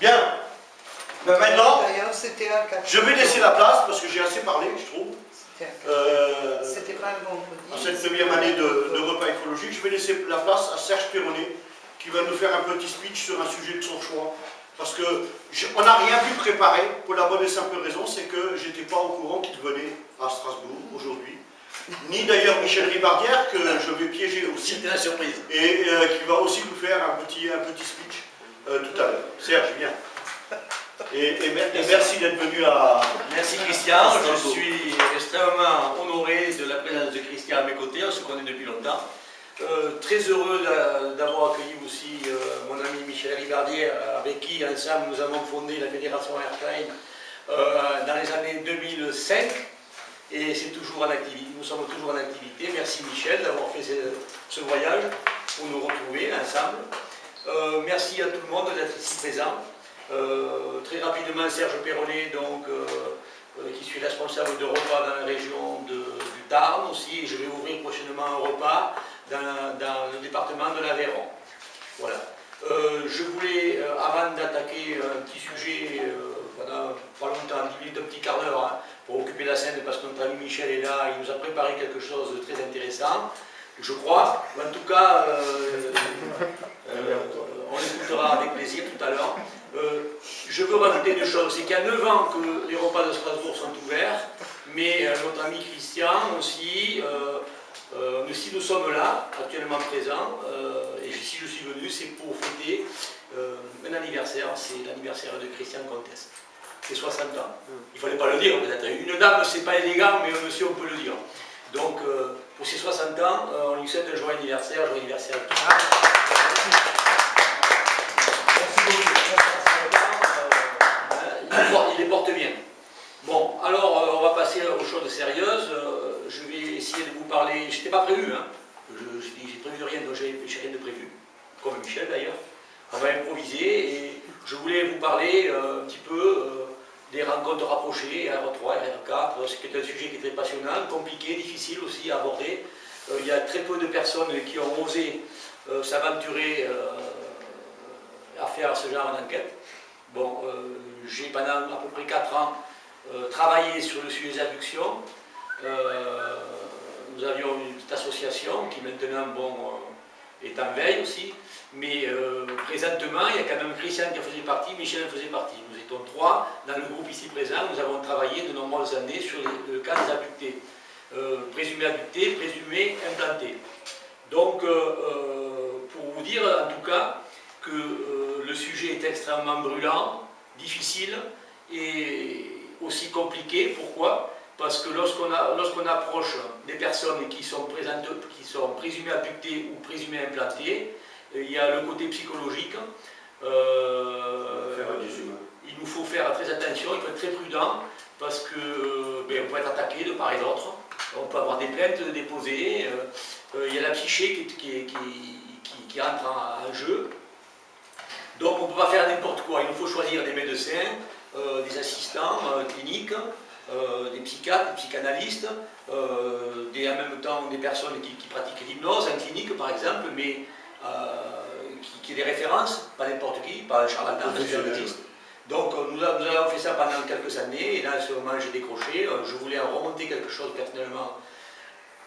Bien. Ben maintenant, D'ailleurs, c'était un 4. je vais laisser la place parce que j'ai assez parlé, je trouve. C'était pas le vendredi. En cette 9e année de repas écologique, je vais laisser la place à Serge Perronnet qui va nous faire un petit speech sur un sujet de son choix. Parce qu'on n'a rien pu préparer pour la bonne et simple raison, c'est que j'étais pas au courant qu'il venait à Strasbourg aujourd'hui. Ni d'ailleurs Michel Ribardière, que je vais piéger aussi. C'était la surprise. Et qui va aussi nous faire un petit speech tout à l'heure. Serge, viens. Et merci d'être venu à... Merci Christian, je suis extrêmement honoré de la présence de Christian à mes côtés, on se connaît depuis longtemps. Très heureux d'avoir accueilli aussi mon ami Michel Ribardière, avec qui ensemble nous avons fondé la Fédération Airtime dans les années 2005. Et c'est toujours en activité, nous sommes toujours en activité. Merci Michel d'avoir fait ce voyage pour nous retrouver ensemble. Merci à tout le monde d'être ici présent. Très rapidement, Serge Perronnet, donc, qui suis responsable de repas dans la région du Tarn aussi, et je vais ouvrir prochainement un repas dans le département de l'Aveyron. Voilà. Je voulais, avant d'attaquer un petit sujet, pendant pas longtemps, 10 minutes, un petit quart d'heure, hein, pour occuper la scène, parce que notre ami Michel est là, il nous a préparé quelque chose de très intéressant, je crois. En tout cas, on l'écoutera avec plaisir tout à l'heure. Je veux rajouter deux choses. C'est qu'il y a 9 ans que les repas de Strasbourg sont ouverts, mais notre ami Christian aussi, si nous sommes là, actuellement présents, et si je suis venu, c'est pour fêter un anniversaire, c'est l'anniversaire de Christian Comtesse. C'est 60 ans. Il ne fallait pas le dire peut-être. Une dame, c'est pas élégant, mais un monsieur, on peut le dire. Donc, pour ses 60 ans, on lui souhaite un joyeux anniversaire à tous. Il les porte bien. Bon, alors on va passer aux choses sérieuses. Je vais essayer de vous parler. Je n'étais pas prévu, hein. J'ai prévu rien, donc j'ai rien de prévu. Comme Michel d'ailleurs. On va improviser et je voulais vous parler un petit peu des rencontres rapprochées, R3, R4. C'est un sujet qui est très passionnant, compliqué, difficile aussi à aborder. Il y a très peu de personnes qui ont osé s'aventurer à faire ce genre d'enquête. Bon, j'ai pendant à peu près 4 ans travaillé sur le sujet des abductions. Nous avions une petite association qui maintenant est en veille aussi. Mais présentement, il y a quand même Christian qui en faisait partie, Michel en faisait partie. Nous étions 3 dans le groupe ici présent. Nous avons travaillé de nombreuses années sur le cas des abductés. Présumés abductés, présumés implantés. Donc, pour vous dire en tout cas que le sujet est extrêmement brûlant, difficile et aussi compliqué. Pourquoi? Parce que lorsqu'on approche des personnes qui sont présumées abductées ou présumées implantées, il y a le côté psychologique. Il nous faut faire très attention, il faut être très prudent parce que on peut être attaqué de part et d'autre. On peut avoir des plaintes déposées. Il y a la psyché qui entre en jeu. Donc on ne peut pas faire n'importe quoi. Il nous faut choisir des médecins, des assistants cliniques, des psychiatres, des psychanalystes, en même temps des personnes qui pratiquent l'hypnose en clinique par exemple, mais qui est des références, pas n'importe qui, pas un charlatan, parce que ça existe. Donc nous avons fait ça pendant quelques années, et là à ce moment j'ai décroché, je voulais en remonter quelque chose personnellement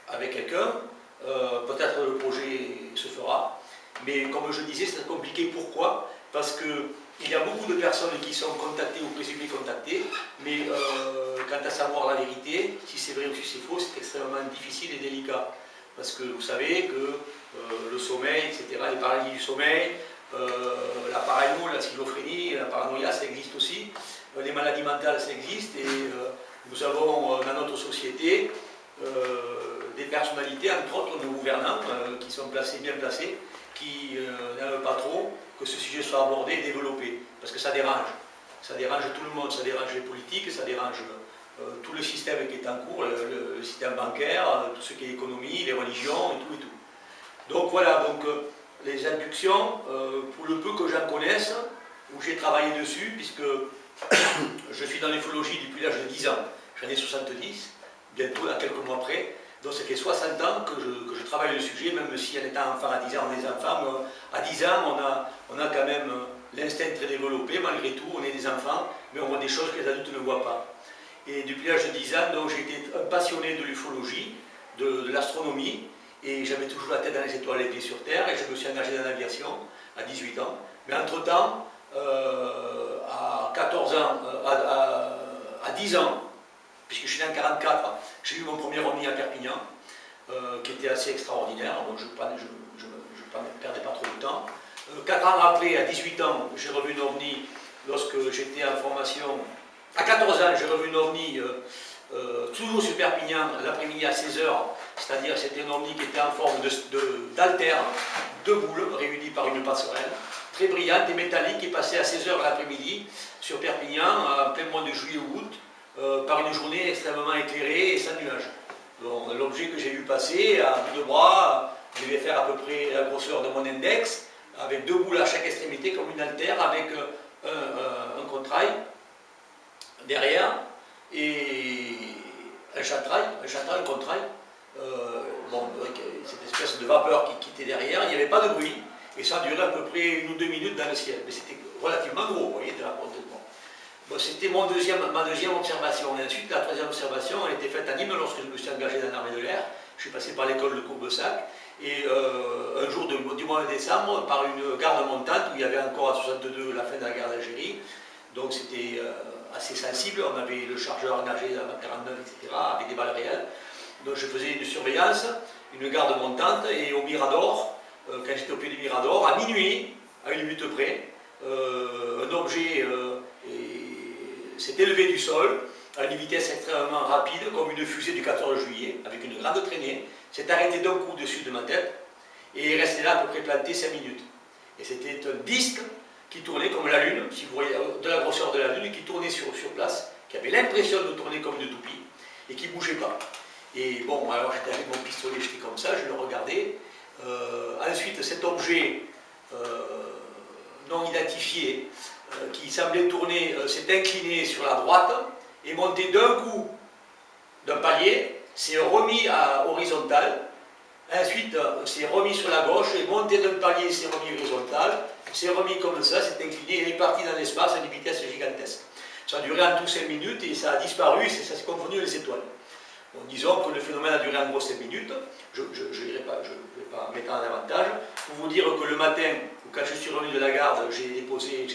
avec quelqu'un, peut-être le projet se fera, mais comme je disais c'est compliqué, pourquoi? Parce qu'il y a beaucoup de personnes qui sont contactées ou présumées contactées, mais quant à savoir la vérité, si c'est vrai ou si c'est faux, c'est extrêmement difficile et délicat. Parce que vous savez que le sommeil, etc., les paralysies du sommeil, la parano, la schizophrénie, la paranoïa, ça existe aussi. Les maladies mentales, ça existe. Et nous avons dans notre société des personnalités, entre autres nos gouvernants, qui sont bien placés, qui n'aiment pas trop que ce sujet soit abordé et développé. Parce que ça dérange. Ça dérange tout le monde, ça dérange les politiques, ça dérange tout le système qui est en cours, le système bancaire, tout ce qui est économie, les religions et tout. Donc voilà, les abductions, pour le peu que j'en connaisse, où j'ai travaillé dessus, puisque je suis dans l'ufologie depuis l'âge de 10 ans, j'en ai 70, bientôt, à quelques mois près, donc ça fait 60 ans que je travaille le sujet, même si en étant enfant à 10 ans on est enfant, à 10 ans on a quand même l'instinct très développé, malgré tout, on est des enfants, mais on voit des choses que les adultes ne voient pas. Et depuis l'âge de 10 ans, donc, j'ai été un passionné de l'ufologie, de l'astronomie, et j'avais toujours la tête dans les étoiles et les pieds sur terre, et je me suis engagé dans l'aviation à 18 ans. Mais entre-temps, à 14 ans, à 10 ans, puisque je suis né en 44, j'ai eu mon premier ovni à Perpignan, qui était assez extraordinaire, donc je ne perdais pas trop de temps. 4 ans après, à 18 ans, j'ai revu un ovni lorsque j'étais en formation. À 14 ans, j'ai revu un ovni toujours sur Perpignan, l'après-midi à 16 h, c'est-à-dire c'était un ovni qui était en forme d'altère, deux boules réunies par une passerelle, très brillante et métallique, qui passait à 16 h l'après-midi sur Perpignan, en plein mois de juillet ou août, par une journée extrêmement éclairée et sans nuages. L'objet que j'ai vu passer, à bout de bras, devait faire à peu près la grosseur de mon index, avec deux boules à chaque extrémité, comme une altère, avec un contrail derrière, et un chantrail, un contrail, cette espèce de vapeur qui était derrière, il n'y avait pas de bruit, et ça durait à peu près 1 ou 2 minutes dans le ciel, mais c'était relativement gros, vous voyez, de la porte de bon. Bon, c'était ma deuxième observation, et ensuite la troisième observation a été faite à Nîmes lorsque je me suis engagé dans l'armée de l'air. Je suis passé par l'école de Courbesac, et un jour du mois de décembre, par une garde montante, où il y avait encore à 62 la fin de la guerre d'Algérie, donc c'était assez sensible, on avait le chargeur engagé à 49, etc., avec des balles réelles. Donc je faisais une surveillance, une garde montante, et au Mirador, quand j'étais au pied du Mirador, à minuit, à 1 minute près, un objet s'est élevé du sol à une vitesse extrêmement rapide, comme une fusée du 14 juillet, avec une grande traînée, s'est arrêté d'un coup au-dessus de ma tête, et est resté là à peu près planté 5 minutes. Et c'était un disque qui tournait comme la Lune, si vous voyez, de la grosseur de la Lune, qui tournait sur place, qui avait l'impression de tourner comme une toupie, et qui ne bougeait pas. Et bon, alors j'étais avec mon pistolet, j'étais comme ça, je le regardais. Ensuite, cet objet non identifié, qui semblait tourner, s'est incliné sur la droite, est monté d'un coup d'un palier, s'est remis à horizontal, ensuite s'est remis sur la gauche, est monté d'un palier, s'est remis horizontal, s'est remis comme ça, s'est incliné et est parti dans l'espace à une vitesse gigantesque. Ça a duré en tout 5 minutes et ça a disparu, ça s'est confondu les étoiles. Bon, disons que le phénomène a duré en gros 5 minutes, je ne vais pas mettre en avantage. Pour vous dire que le matin, quand je suis revenu de la garde, j'ai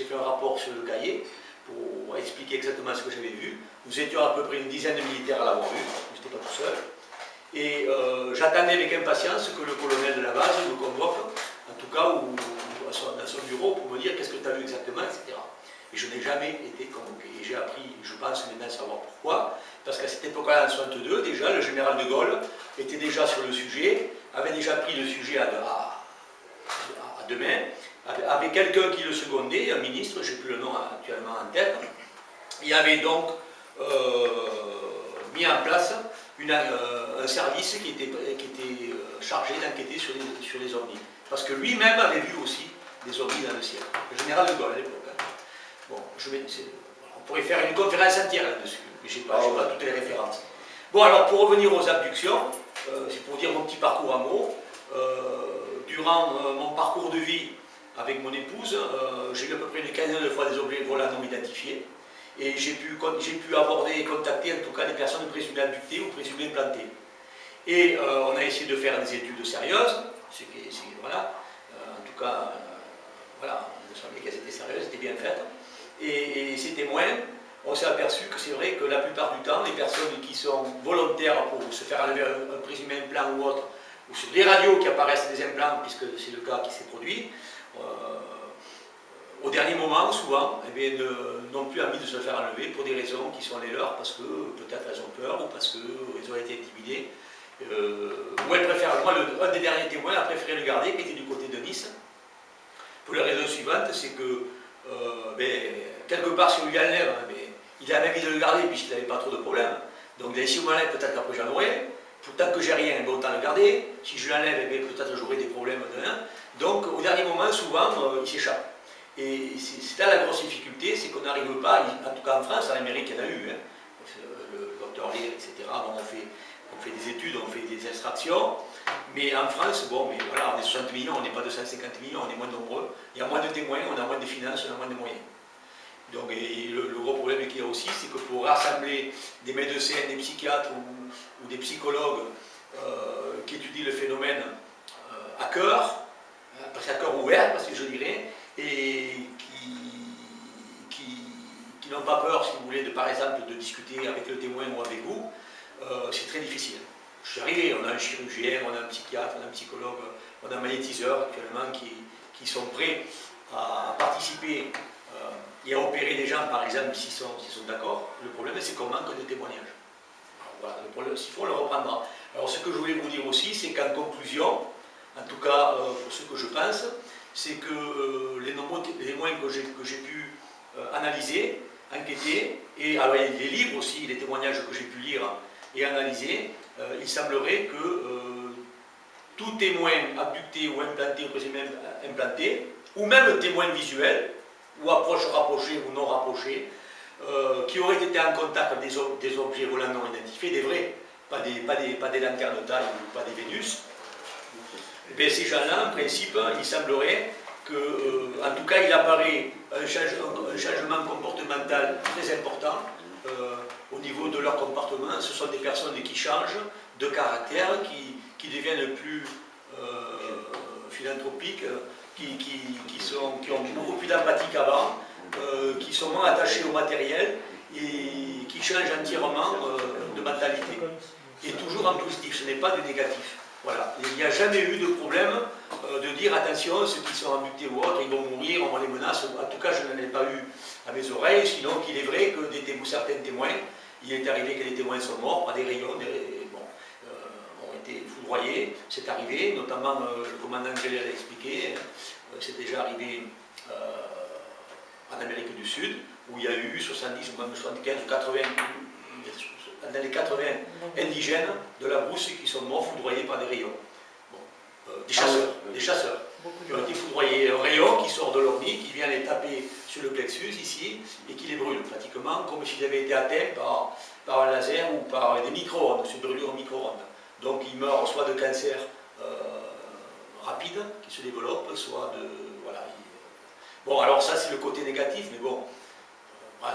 fait un rapport sur le cahier pour expliquer exactement ce que j'avais vu. Nous étions à peu près une dizaine de militaires à l'avoir vu, je n'étais pas tout seul. Et j'attendais avec impatience que le colonel de la base me convoque, en tout cas, ou dans son bureau, pour me dire qu'est-ce que tu as vu exactement, etc. Et je n'ai jamais été convoqué. Et j'ai appris, je pense maintenant à savoir pourquoi, parce qu'à cette époque-là, en 1962, déjà, le général de Gaulle était déjà sur le sujet, avait déjà pris le sujet à deux mains, avec quelqu'un qui le secondait, un ministre, je n'ai plus le nom actuellement en tête. Il avait donc mis en place un service qui était chargé d'enquêter sur les ovnis. Parce que lui-même avait vu aussi des ovnis dans le ciel. Le général de Gaulle à l'époque. Bon, on pourrait faire une conférence entière là-dessus, mais je n'ai pas toutes les références. Bon, alors pour revenir aux abductions, c'est pour dire mon petit parcours en mots. Durant mon parcours de vie avec mon épouse, j'ai eu à peu près une quinzaine de fois des objets volants non identifiés. Et j'ai pu aborder et contacter en tout cas des personnes présumées abductées ou présumées plantées. Et on a essayé de faire des études sérieuses, voilà, en tout cas, voilà, il me semblait qu'elles étaient sérieuses, étaient bien faites. Et ces témoins, on s'est aperçu que c'est vrai que la plupart du temps, les personnes qui sont volontaires pour se faire enlever un présumé implant ou autre, ou sur des radios qui apparaissent des implants, puisque c'est le cas qui s'est produit, au dernier moment, souvent, n'ont plus envie de se faire enlever pour des raisons qui sont les leurs, parce que peut-être elles ont peur, ou parce qu'elles ont été intimidées. Ou elles préfèrent, moi, un des derniers témoins a préféré le garder, qui était du côté de Nice, pour la raison suivante, c'est que, quelque part, si on lui enlève, il a envie de le garder, puisqu'il n'avait pas trop de problèmes. Donc, si on m'enlève, peut-être qu'après j'en aurai. Tant que j'ai rien, autant le garder. Si je l'enlève, peut-être j'aurai des problèmes demain. Donc, au dernier moment, souvent, il s'échappe. Et c'est là la grosse difficulté, c'est qu'on n'arrive pas, en tout cas en France, en Amérique, il y en a eu, le docteur Lear, etc. Bon, on fait des études, on fait des extractions. Mais en France, bon, mais voilà, on est 60 millions, on n'est pas 250 millions, on est moins nombreux. Il y a moins de témoins, on a moins de finances, on a moins de moyens. Donc, et le gros problème qu'il y a aussi, c'est que pour rassembler des médecins, des psychiatres ou des psychologues qui étudient le phénomène à cœur, parce qu'à cœur ouvert, parce que je dirais, et qui n'ont pas peur, si vous voulez, par exemple, de discuter avec le témoin ou avec vous, c'est très difficile. Je suis arrivé, on a un chirurgien, on a un psychiatre, on a un psychologue, on a un magnétiseur actuellement qui sont prêts à participer et à opérer des gens, par exemple, s'ils sont d'accord. Le problème, c'est qu'on manque de témoignages. Alors, voilà, le problème, s'il faut, on le reprendra. Alors, ce que je voulais vous dire aussi, c'est qu'en conclusion, en tout cas pour ce que je pense, c'est que les nombreux témoins que j'ai pu analyser, enquêter, et avec les livres aussi, les témoignages que j'ai pu lire et analyser, il semblerait que tout témoin abducté ou implanté, ou présumé implanté, ou même témoin visuel, ou approche rapprochée ou non rapprochée, qui aurait été en contact avec des objets volants non identifiés, des vrais, pas des lanternes de taille ou pas des Vénus, et ces gens-là, en principe, il semblerait que, en tout cas, il apparaît un changement comportemental très important au niveau de leur comportement. Ce sont des personnes qui changent de caractère, qui deviennent plus philanthropiques, qui ont beaucoup plus d'empathie qu'avant, qui sont moins attachés au matériel et qui changent entièrement de mentalité. Et toujours en positif, ce n'est pas du négatif. Voilà. Il n'y a jamais eu de problème de dire attention, ceux qui sont abductés ou autres, ils vont mourir, on les menace. En tout cas, je n'en ai pas eu à mes oreilles, sinon qu'il est vrai que certains témoins, il est arrivé que les témoins sont morts par des rayons, ont été foudroyés. C'est arrivé, notamment le commandant Gelé l'a expliqué, c'est déjà arrivé en Amérique du Sud, où il y a eu 70 ou même 75 ou 80, dans les 80 indigènes de la brousse qui sont morts foudroyés par des rayons. Bon, des chasseurs qui ont été foudroyés. Un rayon qui sort de leur nid, qui vient les taper sur le plexus ici et qui les brûle pratiquement comme s'ils avaient été atteints par un laser ou par des micro-ondes, sur brûlure micro-ondes. Donc ils meurent soit de cancer rapide qui se développe, soit de... Voilà. Bon, alors ça c'est le côté négatif, mais bon,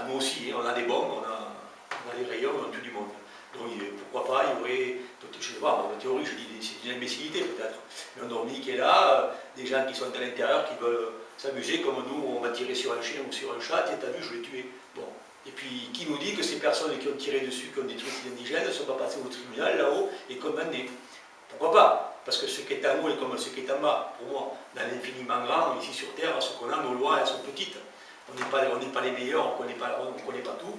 nous aussi, on a des bombes, on a des rayons dans tout du monde. Donc pourquoi pas, il y aurait, je sais pas, en théorie je dis c'est une imbécilité peut-être, mais un ovni qui est là, des gens qui sont à l'intérieur, qui veulent s'amuser comme nous, on va tirer sur un chien ou sur un chat, et t'as vu, je l'ai tué. Bon. Et puis qui nous dit que ces personnes qui ont tiré dessus, qui ont détruit les indigènes, ne sont pas passées au tribunal là-haut et condamnées? Pourquoi pas? Parce que ce qui est en haut est comme ce qui est en bas, pour moi, dans l'infiniment grand, ici sur Terre, ce qu'on a, nos lois, elles sont petites. On n'est pas les meilleurs, on ne connaît pas tout.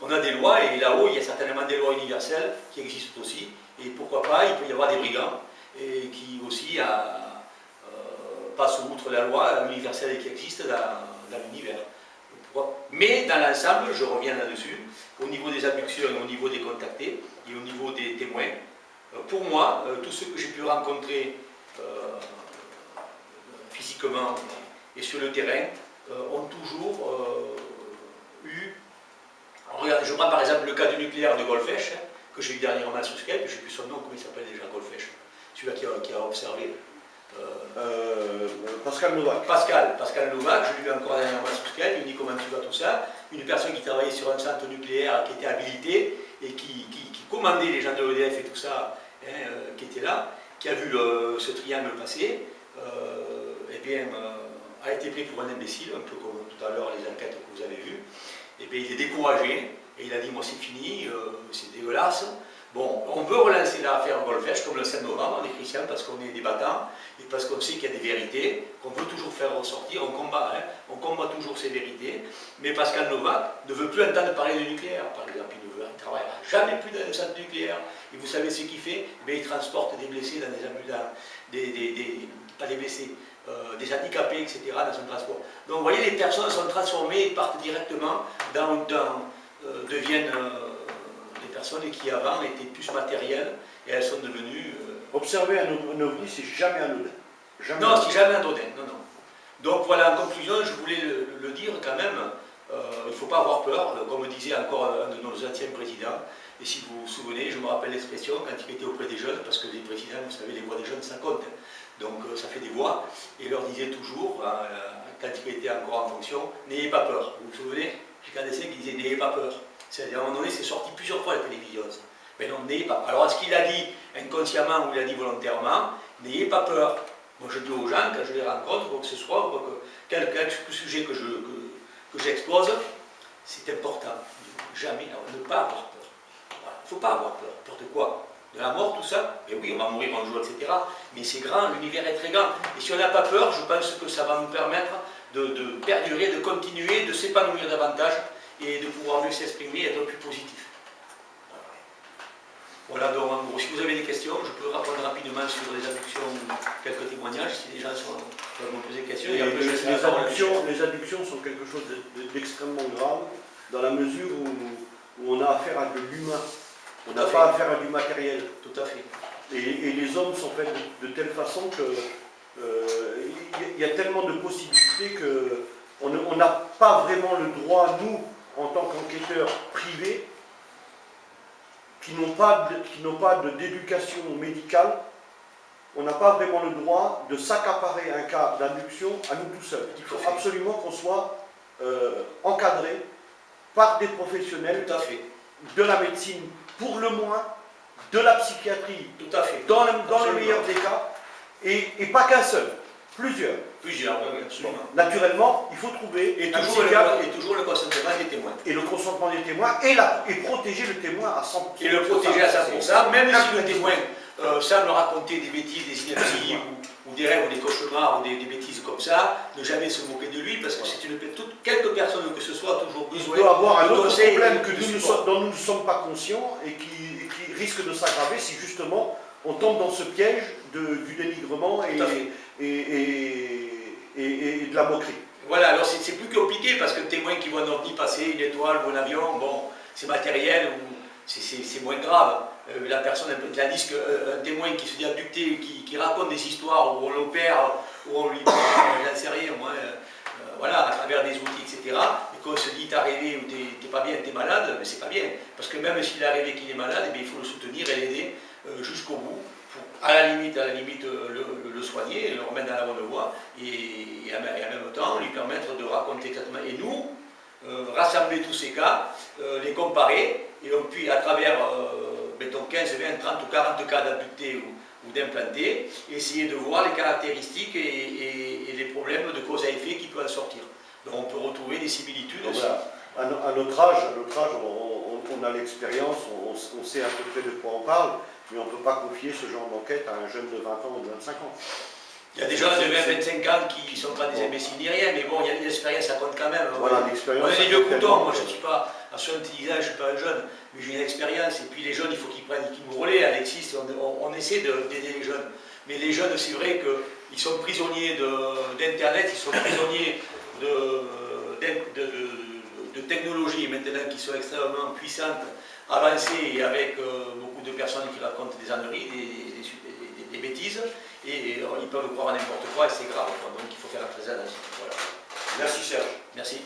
On a des lois et là-haut, il y a certainement des lois universelles qui existent aussi. Et pourquoi pas, il peut y avoir des brigands et qui aussi passent outre la loi universelle qui existe dans l'univers. Mais dans l'ensemble, je reviens là-dessus, au niveau des abductions, au niveau des contactés et au niveau des témoins, pour moi, tous ceux que j'ai pu rencontrer physiquement et sur le terrain ont toujours eu... Regardez, je prends par exemple le cas du nucléaire de Golfech, que j'ai eu dernièrement sur Skype, je ne sais plus son nom, comment il s'appelle déjà, Golfech, celui-là qui a observé. Pascal Novak. Pascal Novak, je l'ai vu encore dernièrement sur Skype, il me dit comment tu vois tout ça. Une personne qui travaillait sur un centre nucléaire, qui était habilité et qui commandait les gens de l'EDF et tout ça, hein, qui était là, qui a vu ce triangle passer, eh bien, a été pris pour un imbécile, un peu comme tout à l'heure les enquêtes que vous avez vues. Et bien, il est découragé et il a dit moi c'est fini, c'est dégueulasse. Bon, on veut relancer l'affaire Golfech comme le 5 novembre, on est chrétiens parce qu'on est des battants et parce qu'on sait qu'il y a des vérités, qu'on veut toujours faire ressortir, on combat toujours ces vérités. Mais Pascal Novak ne veut plus entendre parler de nucléaire, par exemple, il ne travaillera jamais plus dans un centre nucléaire. Et vous savez ce qu'il fait? Eh il transporte des blessés dans des ambulances, pas des blessés, des handicapés, etc. dans son transport. Donc vous voyez, les personnes sont transformées et partent directement deviennent des personnes qui avant étaient plus matérielles et elles sont devenues... Observer un ovni, c'est jamais anodin. Non, c'est jamais anodin, non. Donc voilà, en conclusion, je voulais le dire quand même, il ne faut pas avoir peur, comme disait encore un de nos anciens présidents. Et si vous vous souvenez, je me rappelle l'expression quand il était auprès des jeunes, parce que les présidents, vous savez, les voix des jeunes, ça compte. Donc ça fait des voix. Et il leur disait toujours, quand il était encore en fonction, n'ayez pas peur. Vous vous souvenez, j'ai un dessin qui disait n'ayez pas peur. C'est-à-dire à un moment donné, c'est sorti plusieurs fois à la télévision. Ça. Mais non, n'ayez pas. Alors est-ce qu'il a dit inconsciemment ou il a dit volontairement, n'ayez pas peur. Moi je dis aux gens, quand je les rencontre, quoi que ce soit, quelque sujet que j'expose, c'est important. Jamais, alors, ne pas avoir peur. Voilà. Il ne faut pas avoir peur. Peur de quoi? De la mort, tout ça? Mais oui, on va mourir un jour, etc. Mais c'est grand, l'univers est très grand. Et si on n'a pas peur, je pense que ça va nous permettre de perdurer, de continuer, de s'épanouir davantage et de pouvoir mieux s'exprimer et être plus positif. Voilà, donc en gros, si vous avez des questions, je peux répondre rapidement sur les abductions, quelques témoignages, si les gens peuvent me poser des questions. Et après, les addictions sont quelque chose d'extrêmement grave, dans la mesure où on a affaire à de l'humain. On n'a pas affaire à du matériel. Tout à fait. Et les hommes sont faits de telle façon que il y a tellement de possibilités qu'on n'a pas vraiment le droit, nous, en tant qu'enquêteurs privés, qui n'ont pas d'éducation médicale, on n'a pas vraiment le droit de s'accaparer un cas d'abduction à nous tout seuls. Il faut absolument qu'on soit encadré par des professionnels de la médecine, pour le moins, de la psychiatrie, tout à fait. Dans le meilleur des cas, et pas qu'un seul, plusieurs. Plusieurs, oui, absolument. Naturellement, il faut trouver et toujours le consentement des témoins. Et le consentement des témoins, et protéger le témoin à 100%. Et le protéger à 100%, même si le témoin semble raconter des bêtises, des inepties, ou des rêves, ou des cauchemars, ou des bêtises comme ça, ne jamais se moquer de lui, parce que c'est quelques personnes que ce soit ont toujours besoin. Il doit avoir un autre conseil, problème dont nous ne sommes pas conscients, et qui risque de s'aggraver si justement on tombe dans ce piège du dénigrement et de la moquerie. Voilà, alors c'est plus compliqué parce que le témoin qui voit un ovni passer, une étoile ou un avion, bon, c'est matériel ou c'est moins grave. La personne, tandis qu'un témoin qui se dit abducté, qui raconte des histoires où on l'opère, où on lui j'en sais rien, moi, voilà, à travers des outils, etc. Et qu'on se dit t'as rêvé ou t'es pas bien, t'es malade, mais c'est pas bien. Parce que même s'il a rêvé qu'il est malade, eh bien, il faut le soutenir et l'aider jusqu'au bout. À la limite, le soigner, le remettre dans la bonne voie et en même temps lui permettre de raconter exactement. Et nous, rassembler tous ces cas, les comparer, et puis à travers, mettons 15, 20, 30 ou 40 cas d'abductés ou d'implantés, essayer de voir les caractéristiques et les problèmes de cause à effet qui peuvent en sortir. Donc on peut retrouver des similitudes aussi. Voilà. À notre âge, on a l'expérience, on sait à peu près de quoi on parle. Mais on ne peut pas confier ce genre d'enquête à un jeune de 20 ans ou de 25 ans. Il y a des gens de 20-25 ans qui ne sont pas des imbéciles ni rien, mais bon, il y a de l'expérience, ça compte quand même. Voilà, l'expérience. On est des vieux coutons, moi je ne suis pas à 70 ans, je ne suis pas un jeune, mais j'ai une expérience. Et puis les jeunes, il faut qu'ils nous relaient. Alexis, on essaie d'aider les jeunes. Mais les jeunes, c'est vrai qu'ils sont prisonniers d'Internet, ils sont prisonniers de technologies maintenant qui sont extrêmement puissantes, avancées et avec beaucoup de personnes qui racontent des âneries, des bêtises, et ils peuvent croire à n'importe quoi et c'est grave. Donc il faut faire très attention. Voilà. Merci Serge. Merci.